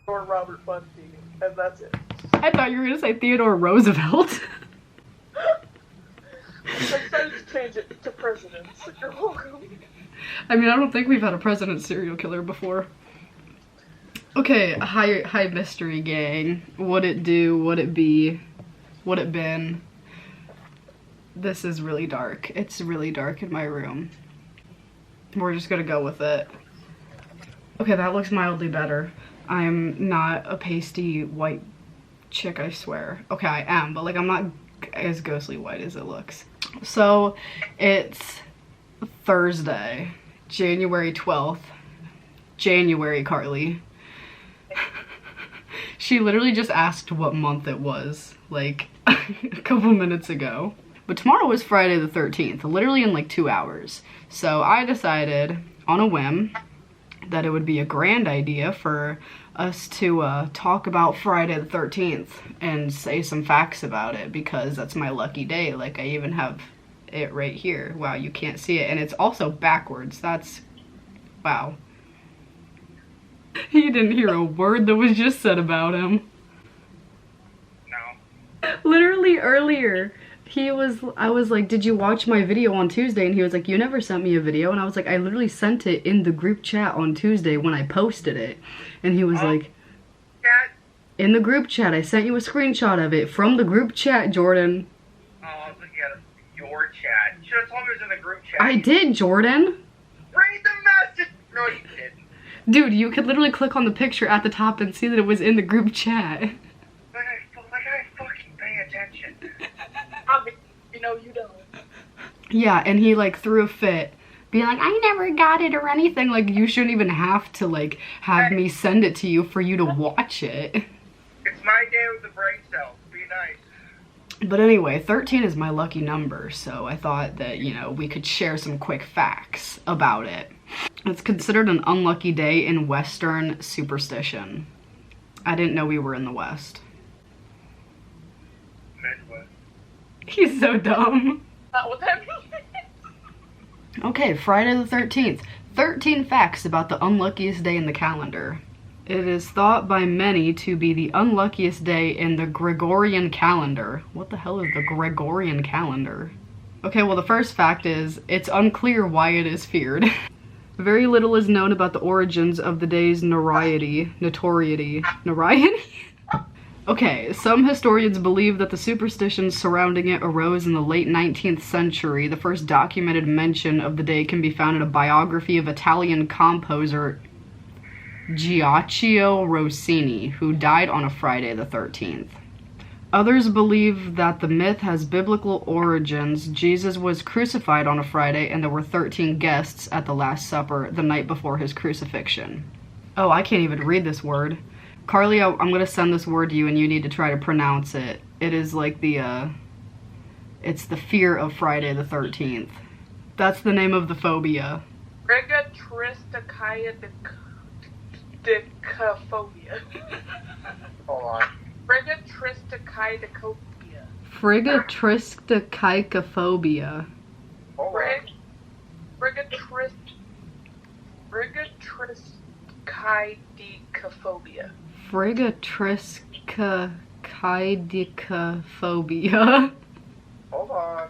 or Robert Bundy, and that's it. I thought you were gonna say Theodore Roosevelt. I decided to change it to presidents. You're welcome. I mean, I don't think we've had a president serial killer before. Okay, hi mystery gang. Would it do? Would it be? Would it been? This is really dark. It's really dark in my room. We're just gonna go with it. Okay, that looks mildly better. I'm not a pasty white chick, I swear. Okay, I am, but like I'm not as ghostly white as it looks. So it's Thursday, January 12th. January, Carly. She literally just asked what month it was, like a couple minutes ago. But tomorrow is Friday the 13th, literally in like 2 hours. So I decided on a whim that it would be a grand idea for us to talk about Friday the 13th and say some facts about it, because that's my lucky day. Like, I even have it right here. Wow, you can't see it. And it's also backwards. That's, wow. He didn't hear a word that was just said about him. No. Literally earlier, I was like, did you watch my video on Tuesday? And he was like, you never sent me a video. And I was like, I literally sent it in the group chat on Tuesday when I posted it. And he was like, Chat? in the group chat, I sent you a screenshot of it from the group chat, Jordan. Oh, I was looking at your chat. You should have told me it was in the group chat. I did, Jordan. Read the message! No, you didn't. Dude, you could literally click on the picture at the top and see that it was in the group chat. Like I fucking pay attention. You know you don't. Yeah, and he like threw a fit, being like, I never got it or anything. Like, you shouldn't even have to like have me send it to you for you to watch it. It's my day with the brain cells. Be nice. But anyway, 13 is my lucky number, so I thought that, you know, we could share some quick facts about it. It's considered an unlucky day in Western superstition. I didn't know we were in the West. Midwest. He's so dumb. Not what that means. Okay, Friday the 13th. 13 facts about the unluckiest day in the calendar. It is thought by many to be the unluckiest day in the Gregorian calendar. What the hell is the Gregorian calendar? Okay, well, the first fact is, it's unclear why it is feared. Very little is known about the origins of the day's notoriety. Okay, some historians believe that the superstitions surrounding it arose in the late 19th century. The first documented mention of the day can be found in a biography of Italian composer Giacchino Rossini, who died on a Friday the 13th. Others believe that the myth has biblical origins. Jesus was crucified on a Friday, and there were 13 guests at the Last Supper the night before his crucifixion. Oh, I can't even read this word. Carly, I'm gonna send this word to you, and you need to try to pronounce it. It is like it's the fear of Friday the 13th. That's the name of the phobia. Frigatristicaphobia. Hold on. Frigatristicaphobia. Frigatristicaphobia. Hold on. Frigatristicaphobia. Frigatristicaphobia. Hold on.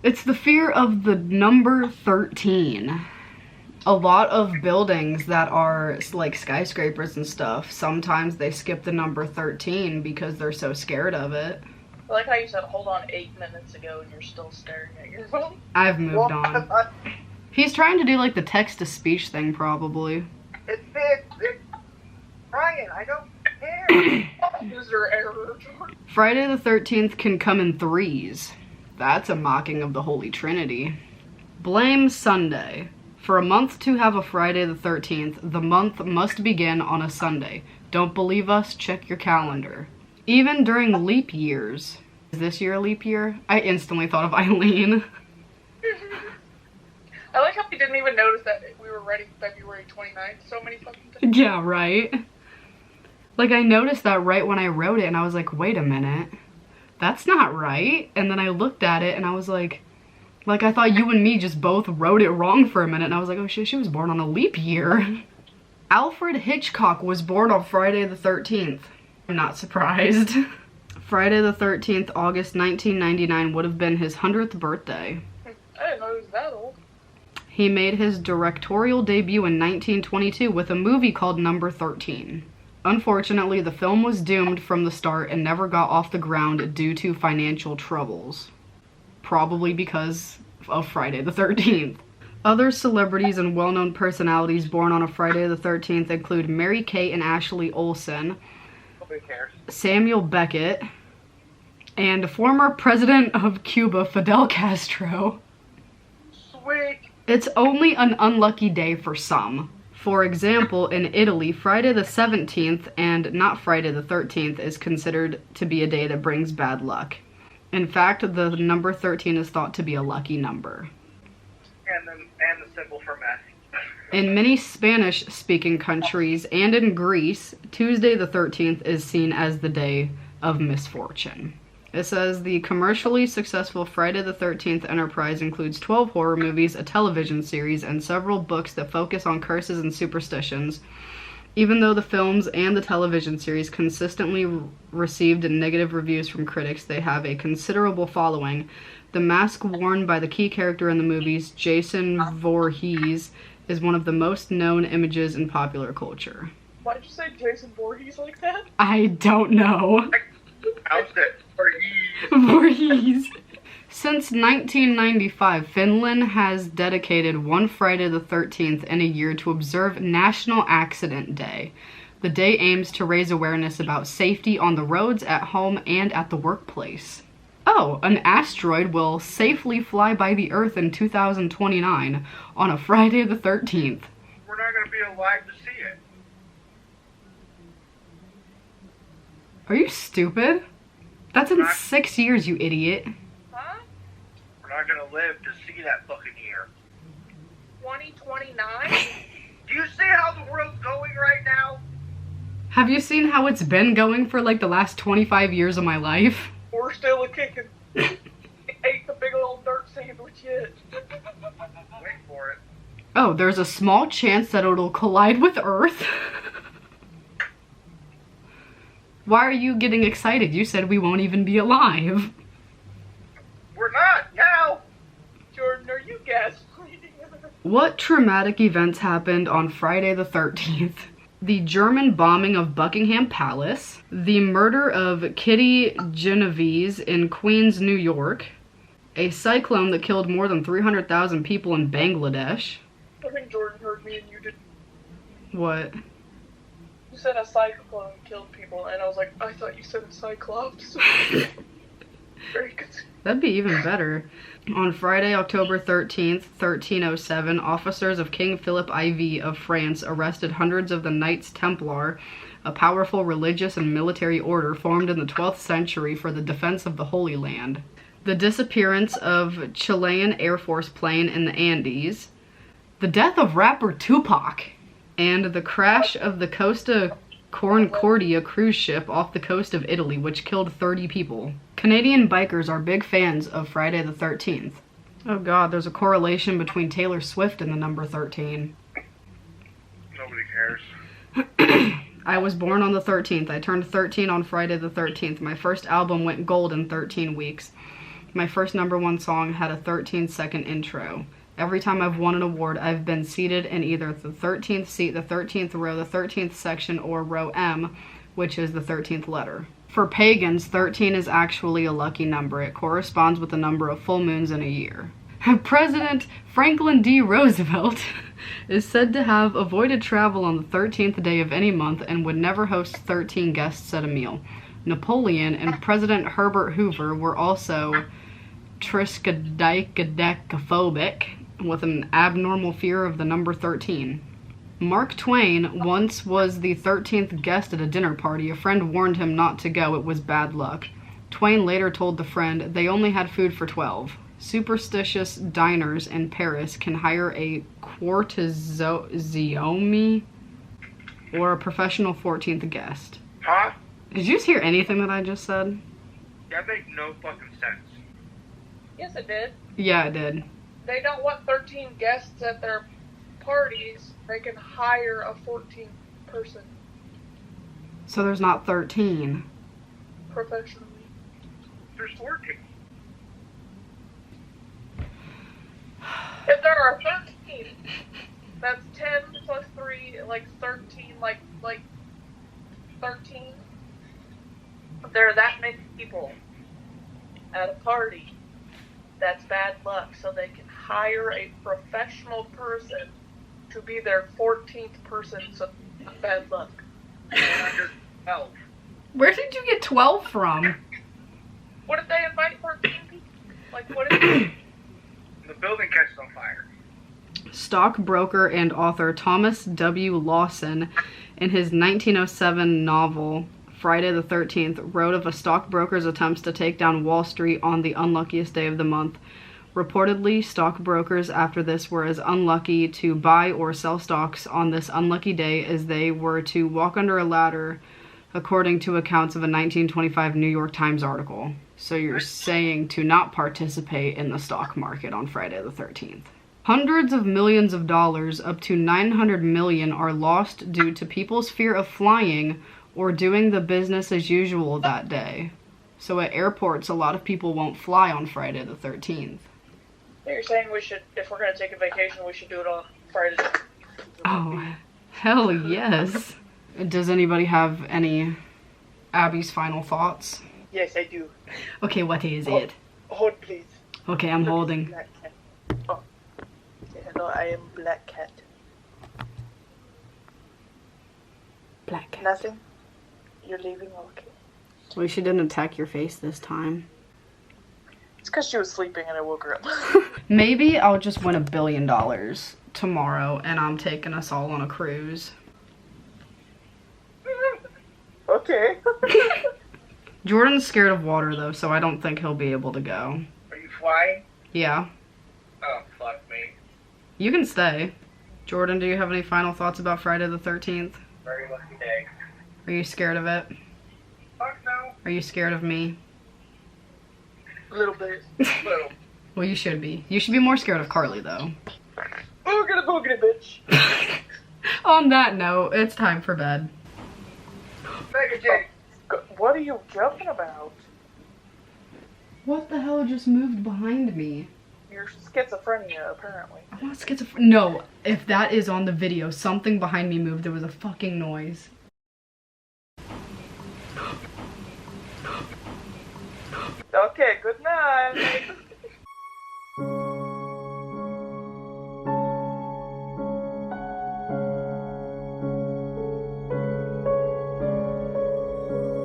It's the fear of the number 13. A lot of buildings that are like skyscrapers and stuff, sometimes they skip the number 13 because they're so scared of it. I like how you said hold on 8 minutes ago and you're still staring at your phone. I've moved on. He's trying to do like the text-to-speech thing, probably. It's Ryan, I don't care. User error. Friday the 13th can come in threes. That's a mocking of the Holy Trinity. Blame Sunday. For a month to have a Friday the 13th, the month must begin on a Sunday. Don't believe us? Check your calendar. Even during leap years. Is this year a leap year? I instantly thought of Eileen. I like how we didn't even notice that we were writing February 29th so many fucking times. Yeah, right? Like, I noticed that right when I wrote it, and I was like, wait a minute. That's not right. And then I looked at it, and I was like, I thought you and me just both wrote it wrong for a minute, and I was like, oh shit, she was born on a leap year. Alfred Hitchcock was born on Friday the 13th. I'm not surprised. Friday the 13th, August 1999 would have been his 100th birthday. I didn't know he was that old. He made his directorial debut in 1922 with a movie called Number 13. Unfortunately, the film was doomed from the start and never got off the ground due to financial troubles. Probably because of Friday the 13th. Other celebrities and well-known personalities born on a Friday the 13th include Mary-Kate and Ashley Olsen, Nobody cares. Samuel Beckett, and former president of Cuba, Fidel Castro. Sweet. It's only an unlucky day for some. For example, in Italy, Friday the 17th and not Friday the 13th is considered to be a day that brings bad luck. In fact, the number 13 is thought to be a lucky number. And the symbol for meth. In many Spanish-speaking countries and in Greece, Tuesday the 13th is seen as the day of misfortune. It says the commercially successful Friday the 13th enterprise includes 12 horror movies, a television series, and several books that focus on curses and superstitions. Even though the films and the television series consistently received negative reviews from critics, they have a considerable following. The mask worn by the key character in the movies, Jason Voorhees, is one of the most known images in popular culture. Why did you say Jason Voorhees like that? I don't know. How's that? Voorhees. Since 1995, Finland has dedicated one Friday the 13th in a year to observe National Accident Day. The day aims to raise awareness about safety on the roads, at home, and at the workplace. Oh, an asteroid will safely fly by the Earth in 2029 on a Friday the 13th. We're not going to be alive to see it. Are you stupid? That's in 6 years, you idiot. Huh? We're not going to live to see that fucking year. 2029? Do you see how the world's going right now? Have you seen how it's been going for like the last 25 years of my life? We're still a kicking. Ate the big old dirt sandwich yet. Wait for it. Oh, there's a small chance that it'll collide with Earth. Why are you getting excited? You said we won't even be alive. We're not now. Jordan, are you gaslighting? What traumatic events happened on Friday the 13th? The German bombing of Buckingham Palace, the murder of Kitty Genovese in Queens, New York, a cyclone that killed more than 300,000 people in Bangladesh. I think Jordan heard me and you didn't. What? You said a cyclone killed people, and I was like, I thought you said a cyclops. Very good. That'd be even better. On Friday, October 13th, 1307, officers of King Philip IV of France arrested hundreds of the Knights Templar, a powerful religious and military order formed in the 12th century for the defense of the Holy Land. The disappearance of Chilean Air Force plane in the Andes, the death of rapper Tupac, and the crash of the Costa Concordia cruise ship off the coast of Italy, which killed 30 people. Canadian bikers are big fans of Friday the 13th. Oh god, there's a correlation between Taylor Swift and the number 13. Nobody cares. I was born on the 13th. I turned 13 on Friday the 13th. My first album went gold in 13 weeks. My first #1 song had a 13-second intro. Every time I've won an award, I've been seated in either the 13th seat, the 13th row, the 13th section, or row M, which is the 13th letter. For pagans, 13 is actually a lucky number. It corresponds with the number of full moons in a year. President Franklin D. Roosevelt is said to have avoided travel on the 13th day of any month and would never host 13 guests at a meal. Napoleon and President Herbert Hoover were also triskaidekaphobic, with an abnormal fear of the number 13. Mark Twain once was the 13th guest at a dinner party. A friend warned him not to go. It was bad luck. Twain later told the friend they only had food for 12. Superstitious diners in Paris can hire a courtesan or a professional 14th guest. Huh? Did you just hear anything that I just said? That makes no fucking sense. Yes, it did. Yeah, it did. They don't want 13 guests at their parties, they can hire a 14th person So there's not 13. professionally. There's 14. If there are 13, that's 10 plus 3, like 13, like 13. If there are that many people at a party, that's bad luck. So they can hire a professional person to be their 14th person, so bad luck. And under 12. Where did you get 12 from? What if they invite 14 people? Like, what if... The building catches on fire. Stockbroker and author Thomas W. Lawson, in his 1907 novel Friday the 13th, wrote of a stockbroker's attempts to take down Wall Street on the unluckiest day of the month. Reportedly, stockbrokers after this were as unlucky to buy or sell stocks on this unlucky day as they were to walk under a ladder, according to accounts of a 1925 New York Times article. So you're saying to not participate in the stock market on Friday the 13th. Hundreds of millions of dollars, up to 900 million, are lost due to people's fear of flying or doing the business as usual that day. So at airports, a lot of people won't fly on Friday the 13th. You're saying we should, if we're going to take a vacation, we should do it on Friday. Oh, hell yes. Does anybody have any Abby's final thoughts? Yes, I do. Okay, what is it? Hold, please. Okay, I'm holding. Black cat. Oh. Say hello, I am Black Cat. Black cat. Nothing? You're leaving? Okay. Well, she didn't attack your face this time. It's because she was sleeping and I woke her up. Maybe I'll just win $1 billion tomorrow and I'm taking us all on a cruise. Okay. Jordan's scared of water though, so I don't think he'll be able to go. Are you flying? Yeah. Oh, fuck me. You can stay. Jordan, do you have any final thoughts about Friday the 13th? Very lucky day. Are you scared of it? Fuck no. Are you scared of me? A little bit. Little. Well, you should be. You should be more scared of Carly though. Boogity boogity, bitch. On that note, it's time for bed. Mega Jake. What are you joking about? What the hell just moved behind me? Your schizophrenia, apparently. I'm not schizophrenic. No, if that is on the video, something behind me moved. There was a fucking noise. Okay, good night.